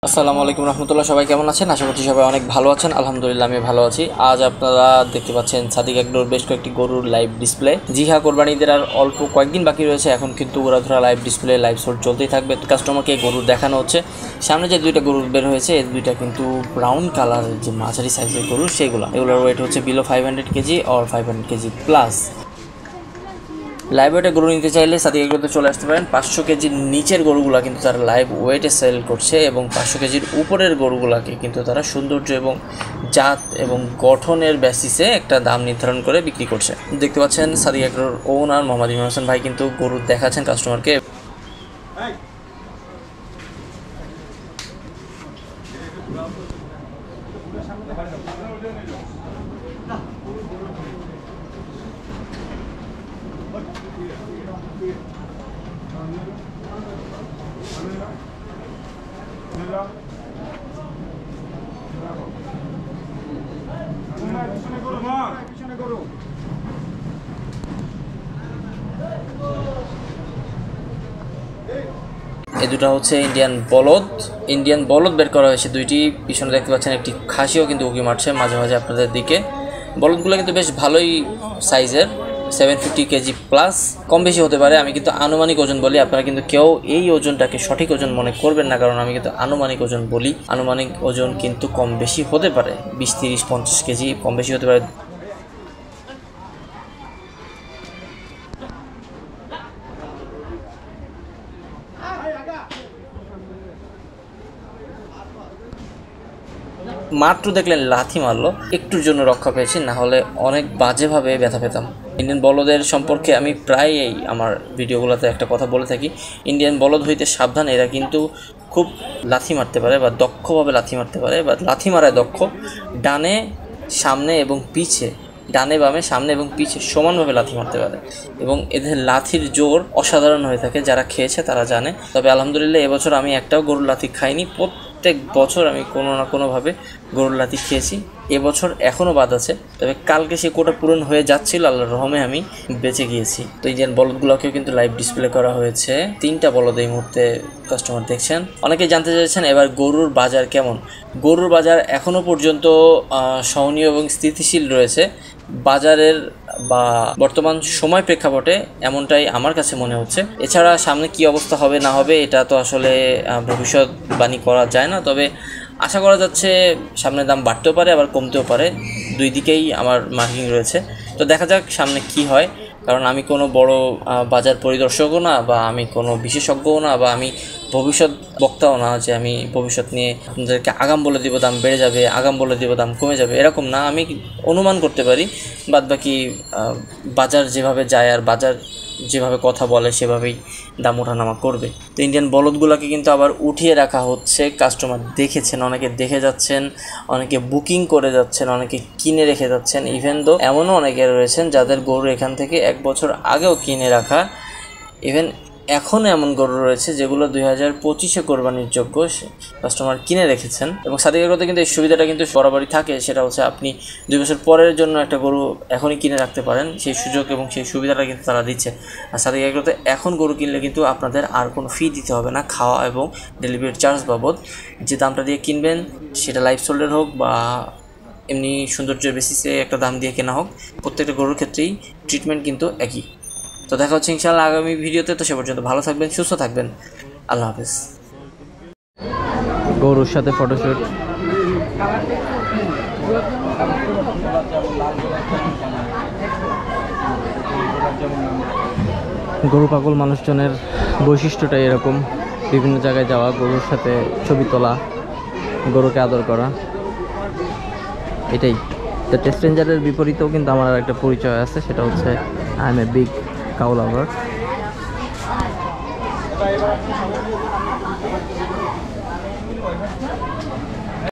আসসালামু আলাইকুম রহমতুল্লাহ। সবাই কেমন আছেন? আশা করছি সবাই অনেক ভালো আছেন। আলহামদুলিল্লাহ আমি ভালো আছি। আজ আপনারা দেখতে পাচ্ছেন সাদিক এগ্রোর বেশ কয়েকটি গরুর লাইভ ডিসপ্লে। জি হ্যাঁ, কোরবানিদের আর অল্প কয়েকদিন বাকি রয়েছে। এখন কিন্তু উড়াধুরা লাইভ ডিসপ্লে লাইভ সোল্ড চলতেই থাকবে। কাস্টমারকে গরু দেখানো হচ্ছে। সামনে যে দুইটা গরু বের হয়েছে, এই দুইটা কিন্তু ব্রাউন কালারের যে মাঝারি সাইজের গরু, এগুলোর ওয়েট হচ্ছে বিলো 500 কেজি আর 500 কেজি প্লাস। লাইভ ওয়েটে গরু নিতে চাইলে সাদিক এগ্রোতে চলে আসতে পারেন। 500 কেজির নিচের গরুগুলা কিন্তু তারা লাইভ ওয়েটে সেল করছে এবং 500 কেজির উপরের গরুগুলাকে কিন্তু তারা সৌন্দর্য এবং জাত এবং গঠনের বেসিসে একটা দাম নির্ধারণ করে বিক্রি করছে। দেখতে পাচ্ছেন সাদিক এগ্রোর ওনার মোহাম্মদ ইমরান হোসেন ভাই কিন্তু গরু দেখাচ্ছেন কাস্টমারকে। এই দুটো হচ্ছে ইন্ডিয়ান বলদ বের করা হয়েছে দুইটি। পিছনে দেখতে পাচ্ছেন একটি খাসিও কিন্তু উঁকি মারছে মাঝে মাঝে আপনাদের দিকে। বলদগুলো কিন্তু বেশ ভালোই সাইজের, 750 কেজি প্লাস, কম বেশি হতে পারে। আমি কিন্তু আনুমানিক ওজন বলি, আপনারা কিন্তু কেউ এই ওজনটাকে সঠিক ওজন মনে করবেন না, কারণ আমি কিন্তু আনুমানিক ওজন বলি। আনুমানিক ওজন কিন্তু কম বেশি হতে পারে, 20, 30, 50 কেজি কম বেশি হতে পারে। মাত্র দেখলেন লাথি মারলো, একটুর জন্য রক্ষা পেয়েছি, না হলে অনেক বাজেভাবে ব্যথা পেতাম। ইন্ডিয়ান বলদের সম্পর্কে আমি প্রায়ই আমার ভিডিওগুলোতে একটা কথা বলে থাকি, ইন্ডিয়ান বলদ হইতে সাবধান। এরা কিন্তু খুব লাথি মারতে পারে বা দক্ষভাবে লাথি মারতে পারে, বা লাথি মারায় দক্ষ। ডানে সামনে এবং পিছে, ডানে বামে সামনে এবং পিছে সমানভাবে লাথি মারতে পারে এবং এদের লাথির জোর অসাধারণ হয়ে থাকে। যারা খেয়েছে তারা জানে। তবে আলহামদুলিল্লাহ এবছর আমি একটাও গরুর লাথি খাইনি। প্রত্যেক বছর আমি কোনো না কোনোভাবে গরুর লাথি খেয়েছি। এবছর এখনও বাদ আছে, তবে কালকে সে কোটা পূরণ হয়ে যাচ্ছিল, আল্লাহর রহমে আমি বেঁচে গিয়েছি। তো এই যে বলদগুলোকেও কিন্তু লাইভ ডিসপ্লে করা হয়েছে। 3টা বলদ এই মুহূর্তে কাস্টমার দেখছেন। অনেকে জানতে চাইছেন এবার গরুর বাজার কেমন। গরুর বাজার এখনও পর্যন্ত সহনীয় এবং স্থিতিশীল রয়েছে। বাজারের বা বর্তমান সময় প্রেক্ষাপটে এমনটাই আমার কাছে মনে হচ্ছে। এছাড়া সামনে কি অবস্থা হবে না হবে এটা তো আসলে ভবিষ্যৎবাণী করা যায় না, তবে আশা করা যাচ্ছে সামনে দাম বাড়তেও পারে আবার কমতেও পারে। দুই দিকেই আমার মার্কিং রয়েছে। তো দেখা যাক সামনে কি হয়, কারণ আমি কোনো বড় বাজার পরিদর্শকও না, বা আমি কোনো বিশেষজ্ঞও না, বা আমি ভবিষ্যৎ বক্তাও না যে আমি ভবিষ্যৎ নিয়ে আপনাদেরকে আগাম বলে দিব দাম বেড়ে যাবে, আগাম বলে দিব দাম কমে যাবে, এরকম না। আমি অনুমান করতে পারি, বাদবাকি বাজার যেভাবে যায় আর বাজার যেভাবে কথা বলে সেভাবেই দাম ওঠানামা করবে। তো ইন্ডিয়ান বলদগুলোকে কিন্তু আবার উঠিয়ে রাখা হচ্ছে। কাস্টমার দেখেছেন, অনেকে দেখে যাচ্ছেন, অনেকে বুকিং করে যাচ্ছেন, অনেকে কিনে রেখে যাচ্ছেন। ইভেন তো এমনও অনেকে রয়েছেন যাদের গরু এখান থেকে 1 বছর আগেও কিনে রাখা। ইভেন এখনও এমন গরু রয়েছে যেগুলো 2025-এ কোরবানির যোগ্য, কাস্টমার কিনে রেখেছেন। এবং সাদিক এগ্রোতে কিন্তু এই সুবিধাটা কিন্তু বরাবরই থাকে, সেটা হচ্ছে আপনি 2 বছর পরের জন্য একটা গরু এখনই কিনে রাখতে পারেন। সেই সুযোগ এবং সেই সুবিধাটা কিন্তু তারা দিচ্ছে। আর সাদিক এগ্রোতে এখন গরু কিনলে কিন্তু আপনাদের আর কোনো ফি দিতে হবে না, খাওয়া এবং ডেলিভারি চার্জ বাবদ। যে দামটা দিয়ে কিনবেন সেটা লাইভ সোল্ডের হোক বা এমনি সৌন্দর্যের বেসিসে একটা দাম দিয়ে কেনা হোক, প্রত্যেকটা গরুর ক্ষেত্রেই ট্রিটমেন্ট কিন্তু একই। তো দেখা হচ্ছে ইনশাআল্লাহ আগামী ভিডিওতে। তো সে পর্যন্ত ভালো থাকবেন, সুস্থ থাকবেন, আল্লাহ হাফেজ। গরুর সাথে ফটোশুট। গরু পাগল মানুষজনের বৈশিষ্ট্যটাই এরকম, বিভিন্ন জায়গায় যাওয়া, গরুর সাথে ছবি তোলা, গরুকে আদর করা, এটাই। তো টেস্ট রেঞ্জারের বিপরীতেও কিন্তু আমার একটা পরিচয় আছে, সেটা হচ্ছে I M a big cow lover.